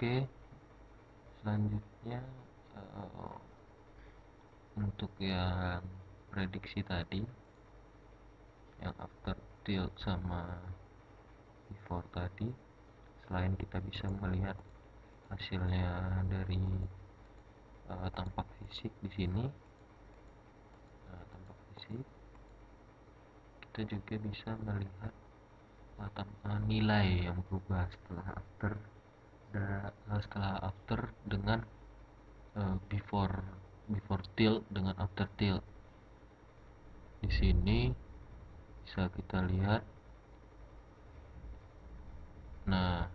Oke, selanjutnya untuk yang prediksi tadi, yang after tilt sama before tadi, selain kita bisa melihat hasilnya dari tampak fisik di sini, tampak fisik, kita juga bisa melihat nilai yang berubah setelah after dengan before tilt dengan after tilt. Di sini bisa kita lihat. Nah,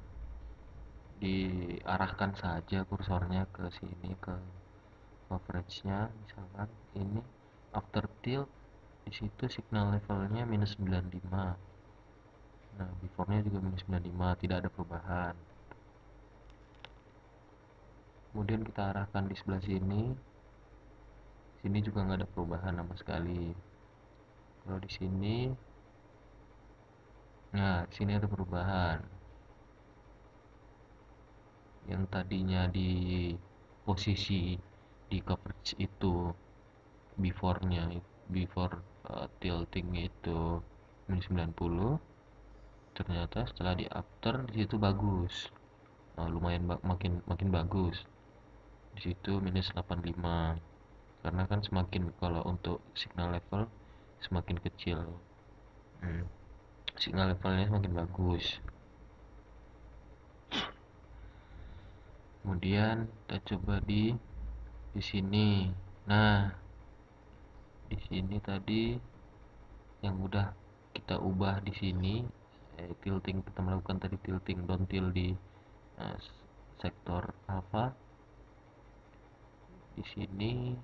diarahkan saja kursornya ke sini, ke coverage-nya. Misalkan ini after tilt, di situ signal levelnya minus 95. Nah, before-nya juga minus 95, tidak ada perubahan. Kemudian kita arahkan di sebelah sini. Sini juga nggak ada perubahan sama sekali. Kalau di sini, nah, di sini ada perubahan. Yang tadinya di posisi di coverage itu before tilting itu minus 90, ternyata setelah di after di situ bagus. Lumayan makin bagus. Di situ minus 85. Karena kan semakin, kalau untuk signal level semakin kecil, signal levelnya semakin bagus. Kemudian kita coba di sini. Nah, di sini tadi yang udah kita ubah di sini, tilting, kita melakukan tadi tilting down tilt di sektor alpha. Di sini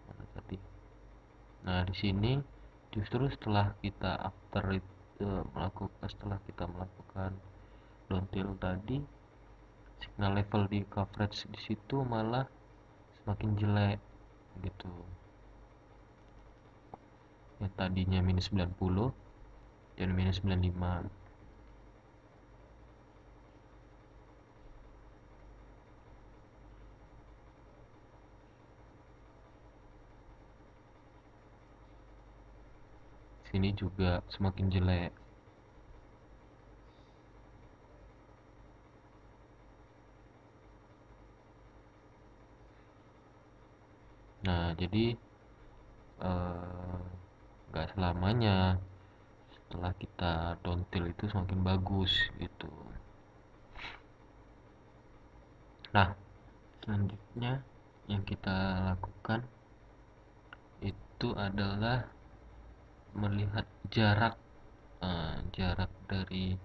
mana tadi? Nah, di sini justru setelah kita melakukan down tilt tadi, signal level di coverage di situ malah semakin jelek gitu. Yang tadinya minus 90 jadi minus 95. Sini juga semakin jelek. Nah, jadi nggak selamanya setelah kita down tilt itu semakin bagus gitu. Nah, selanjutnya yang kita lakukan itu adalah melihat jarak dari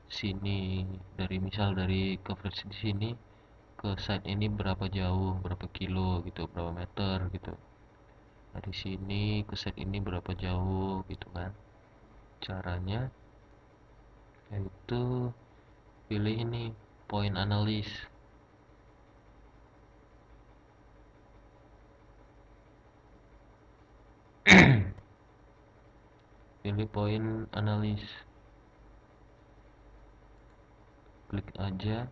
sini, misal dari coverage di sini ke side ini berapa jauh, berapa kilo gitu, berapa meter gitu. Dari sini ke side ini berapa jauh gitu kan. Caranya yaitu pilih ini point analysis. Pilih point analysis, klik aja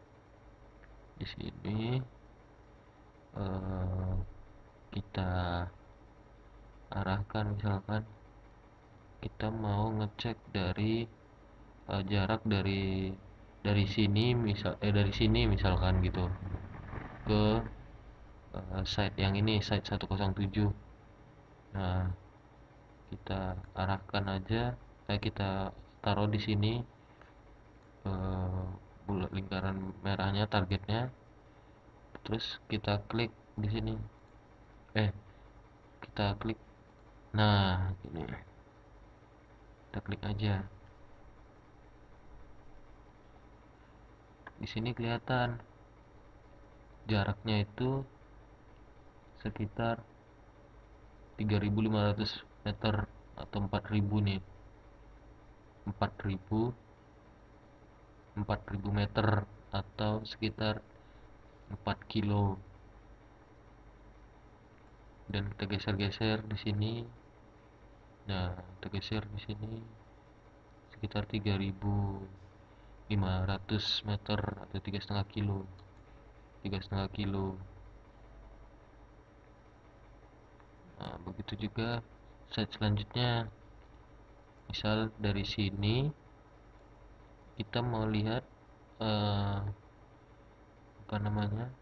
di sini. Kita arahkan, misalkan kita mau ngecek dari jarak dari sini dari sini misalkan gitu ke site yang ini, site 107. Nah, kita arahkan aja, kita taruh di sini bulat lingkaran merahnya, targetnya, terus kita klik di sini, kita klik. Nah, ini kita klik aja. Di sini kelihatan jaraknya itu sekitar 3.500 meter atau 4.000 nih. 4.000 meter atau sekitar 4 kilo. Dan kita geser-geser di sini. Nah, kita geser di sini sekitar 3.500 meter atau 3,5 kilo. 3,5 kilo. Nah, begitu juga site selanjutnya. Misal dari sini kita mau lihat apa namanya,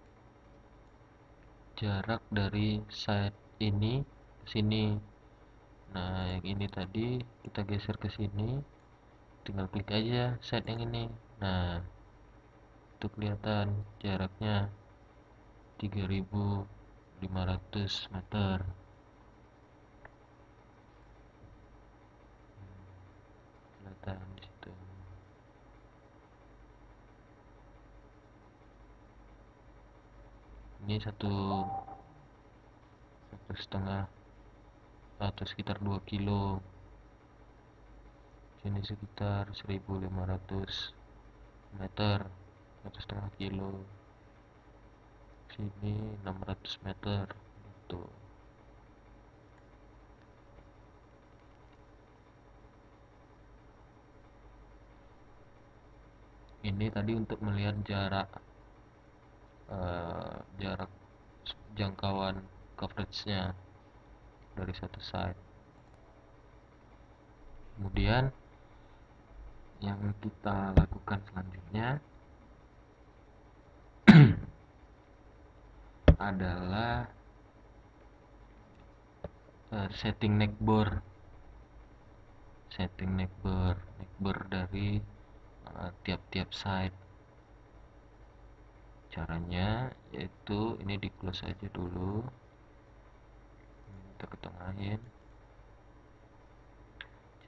jarak dari site ini ke sini. Nah, yang ini tadi kita geser ke sini, tinggal klik aja site yang ini. Nah, itu kelihatan jaraknya 3.500 meter. Kelihatan di situ. Ini satu setengah atau sekitar 2 kilo. Sini sekitar 1.500 meter, 1,5 kilo. Sini 600 meter gitu. Ini tadi untuk melihat jarak jarak jangkauan coveragenya dari satu site. Kemudian yang kita lakukan selanjutnya adalah setting neckbore dari tiap-tiap site. Caranya yaitu ini di close aja dulu, kita ketengahin.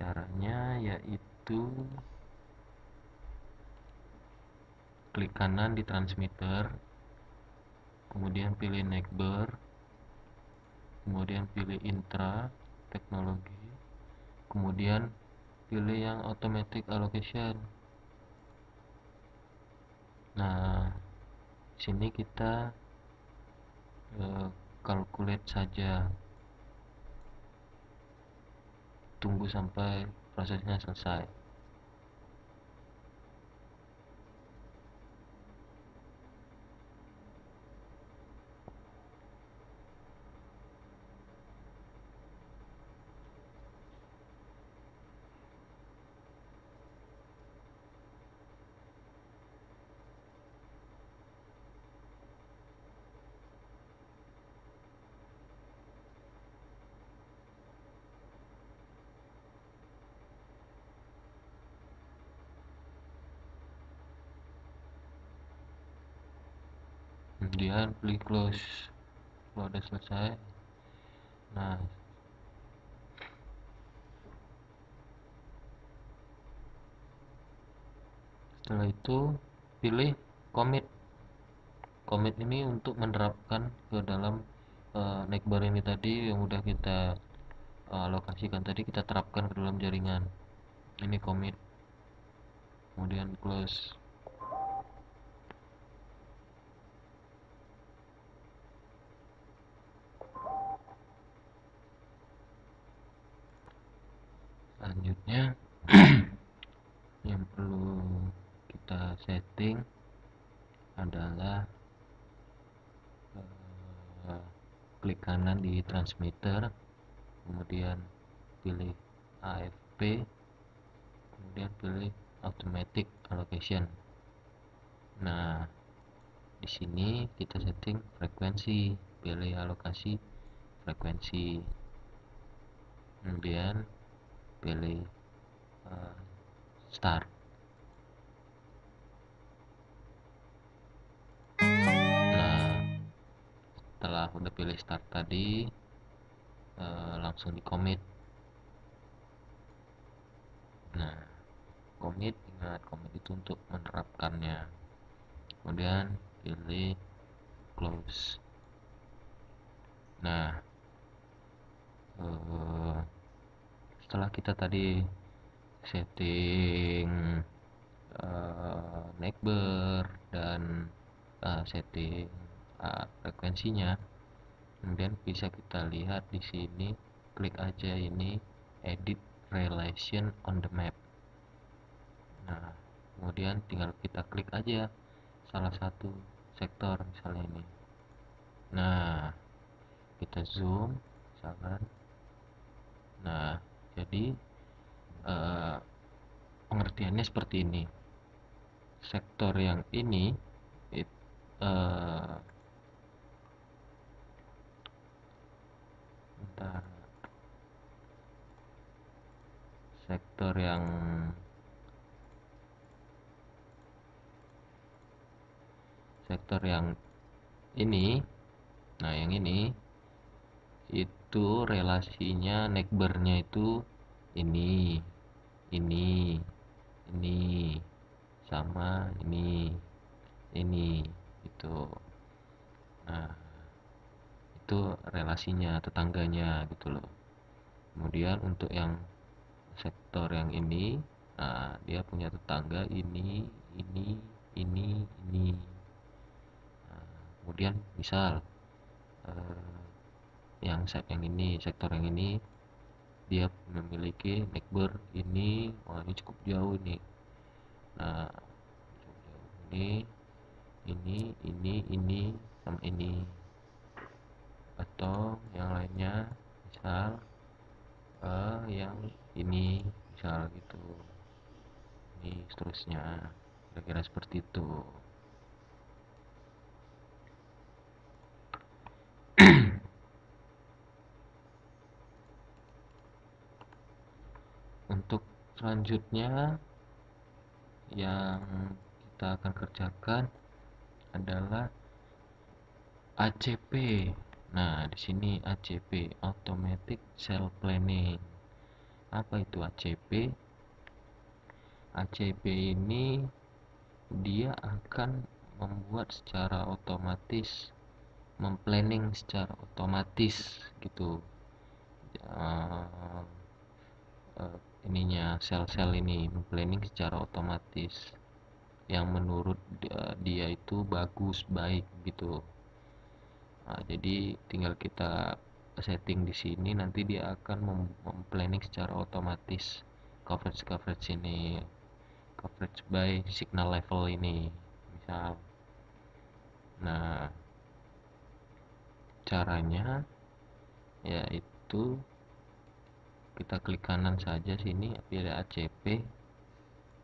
Caranya yaitu klik kanan di transmitter, kemudian pilih neckbore, kemudian pilih intra teknologi, kemudian pilih yang automatic allocation. Nah, sini kita calculate saja, tunggu sampai prosesnya selesai. Kemudian pilih close kalau udah selesai. Nah, setelah itu pilih commit. Commit ini untuk menerapkan ke dalam neckbar ini tadi yang udah kita alokasikan tadi, kita terapkan ke dalam jaringan. Ini commit, kemudian close. Selanjutnya yang perlu kita setting adalah klik kanan di transmitter, kemudian pilih AFP, kemudian pilih automatic allocation. Nah, di sini kita setting frekuensi, pilih alokasi frekuensi, kemudian pilih start. Nah, setelah udah pilih start tadi, langsung di commit. Nah, commit, ingat commit itu untuk menerapkannya. Kemudian pilih close. Nah, setelah kita tadi setting neckbar dan setting frekuensinya, kemudian bisa kita lihat di sini, klik aja ini edit relation on the map. Nah, kemudian tinggal kita klik aja salah satu sektor misalnya ini. Nah, kita zoom misalkan. Nah, jadi pengertiannya seperti ini. Sektor yang ini bentar. Sektor yang ini, nah yang ini itu relasinya neighbornya itu ini sama ini itu. Nah, itu relasinya, tetangganya gitu loh. Kemudian untuk yang sektor yang ini, nah dia punya tetangga ini. Nah, kemudian misal yang sektor yang ini dia memiliki neighbor ini, wah ini cukup jauh nih. Nah, cukup jauh ini sama ini, atau yang lainnya misal yang ini misal gitu, ini seterusnya, kira-kira seperti itu. Untuk selanjutnya yang kita akan kerjakan adalah ACP. Nah, di sini ACP, Automatic Cell Planning. Apa itu ACP? ACP ini dia akan membuat secara otomatis, memplanning secara otomatis gitu. Ininya sel-sel ini memplanning secara otomatis yang menurut dia itu bagus, baik gitu. Nah, jadi tinggal kita setting di sini, nanti dia akan memplanning secara otomatis coverage ini, coverage by signal level ini misal. Nah, caranya yaitu kita klik kanan saja sini pilih ACP,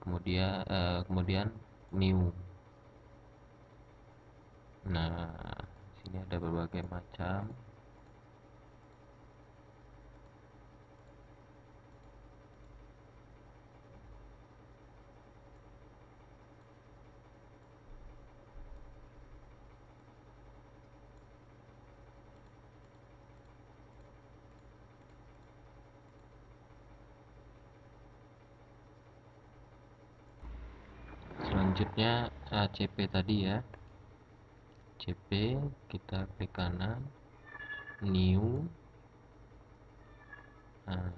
kemudian new. Nah, sini ada berbagai macam. Selanjutnya ACP tadi ya, CP kita klik kanan, new. Nah,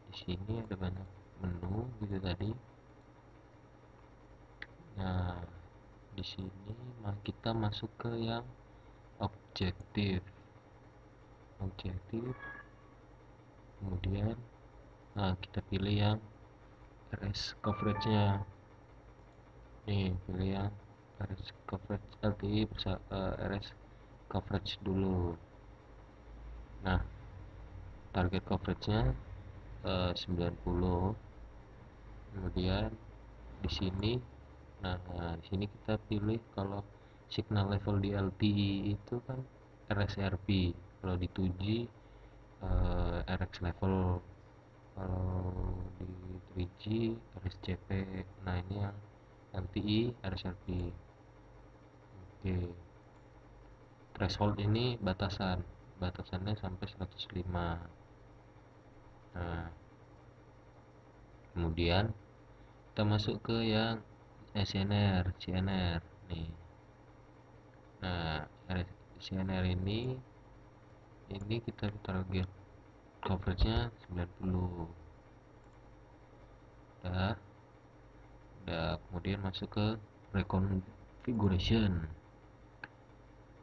di sini ada banyak menu gitu tadi. Nah, di sini kita masuk ke yang objektif, kemudian kita pilih yang RS coverage-nya. Nih, pilih yang RS coverage LTI RS coverage dulu. Nah, target coverage-nya 90. Kemudian di sini, di sini kita pilih kalau signal level di LTE itu kan RSRP, kalau di 2G RX level, kalau di 3G RSCP. Nah, ini yang LTE RSRP. Oke, threshold ini batasannya sampai 105. Nah, kemudian kita masuk ke yang CNR nih. Nah, CNR ini kita target coverage-nya 90. Udah, kemudian masuk ke reconfiguration.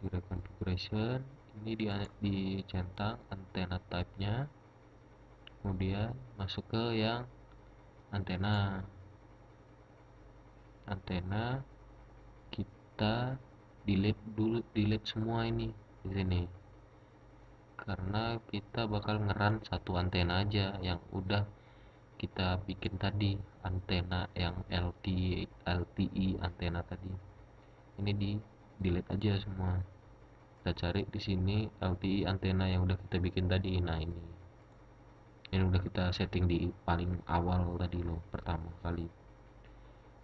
Di reconfiguration ini dicentang antena type-nya, kemudian masuk ke yang antena kita delete dulu, delete semua ini di sini, karena kita bakal ngeran satu antena aja yang udah kita bikin tadi, antena yang LTE antena tadi. Ini di delete aja semua. Kita cari di sini LTE antena yang udah kita bikin tadi. Nah, ini udah kita setting di paling awal tadi loh, pertama kali.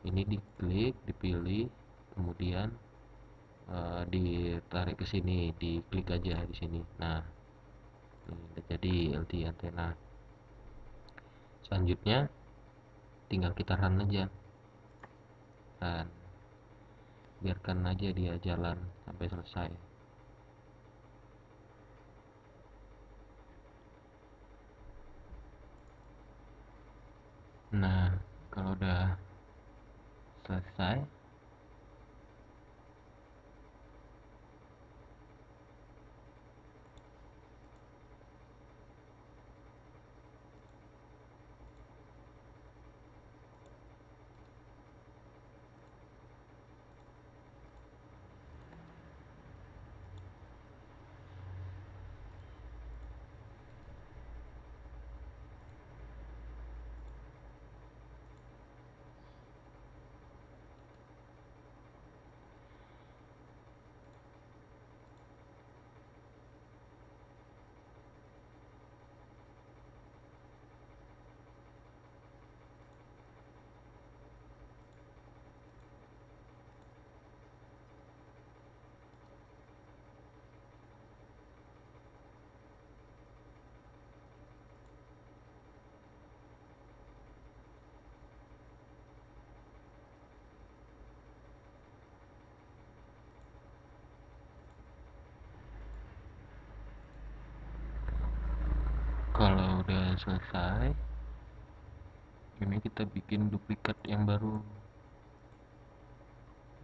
Ini diklik, dipilih, kemudian ditarik ke sini, diklik aja di sini. Nah, ini udah jadi LTE antena. Selanjutnya tinggal kita run aja, dan biarkan aja dia jalan sampai selesai. Nah, kalau udah selesai, kalau udah selesai, ini kita bikin duplikat yang baru.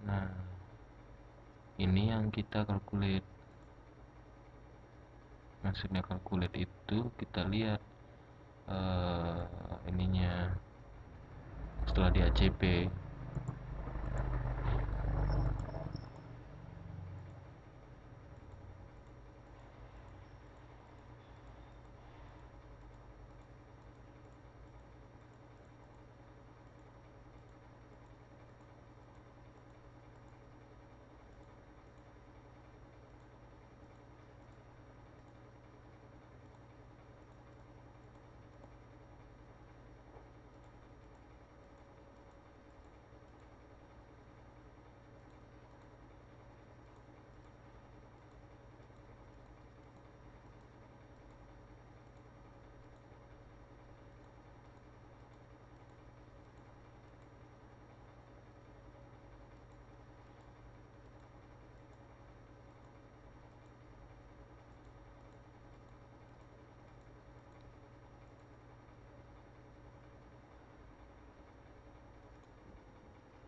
Nah, ini yang kita calculate. Maksudnya calculate itu kita lihat ininya setelah di ACP.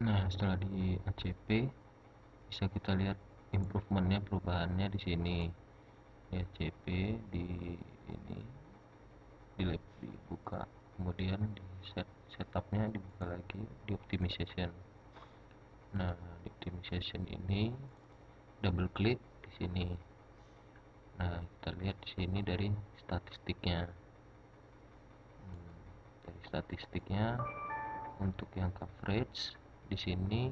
Nah, setelah di ACP bisa kita lihat improvementnya, perubahannya di sini. Di ACP, di ini di lab dibuka, kemudian di setupnya dibuka lagi, di optimization. Nah, di optimization ini double klik di sini. Nah, kita lihat di sini dari statistiknya. Dari statistiknya untuk yang coverage di sini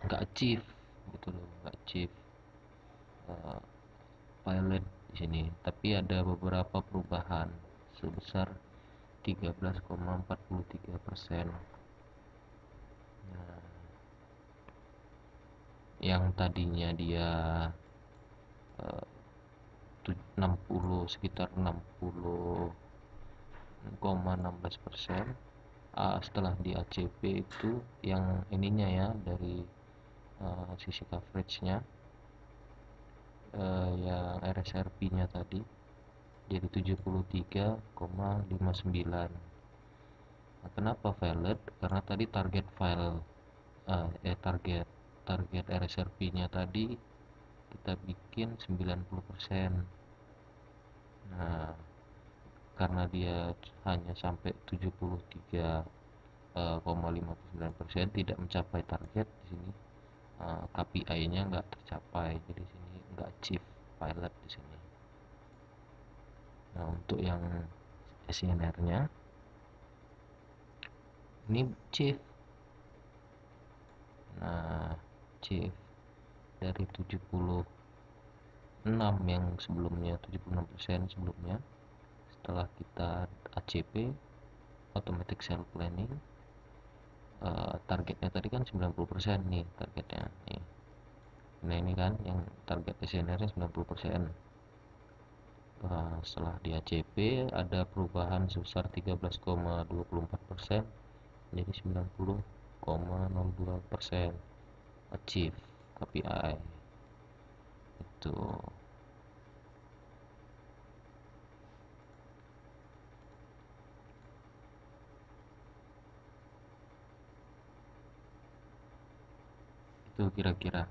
nggak achieve gitu loh, nggak achieve pilot di sini, tapi ada beberapa perubahan sebesar 13,43%. Nah, yang tadinya dia 60, sekitar 60,16%, setelah di ACP itu yang ininya ya, dari sisi coveragenya, yang RSRP-nya tadi jadi 73,59. Nah, kenapa valid? Karena tadi target file target RSRP-nya tadi kita bikin 90%. Nah, karena dia hanya sampai 73,59%, tidak mencapai target di sini, KPI-nya nggak tercapai, jadi sini nggak achieve pilot di sini. Nah, untuk yang SNR-nya ini chief. Nah, chief dari 76 yang sebelumnya, 76% sebelumnya, setelah kita ACP automatic sales planning, targetnya tadi kan 90% nih targetnya nih. Nah, ini kan yang target SNR-nya 90%. Setelah di ACP ada perubahan sebesar 13,24% menjadi 90,02% achieve KPI itu. Itu kira-kira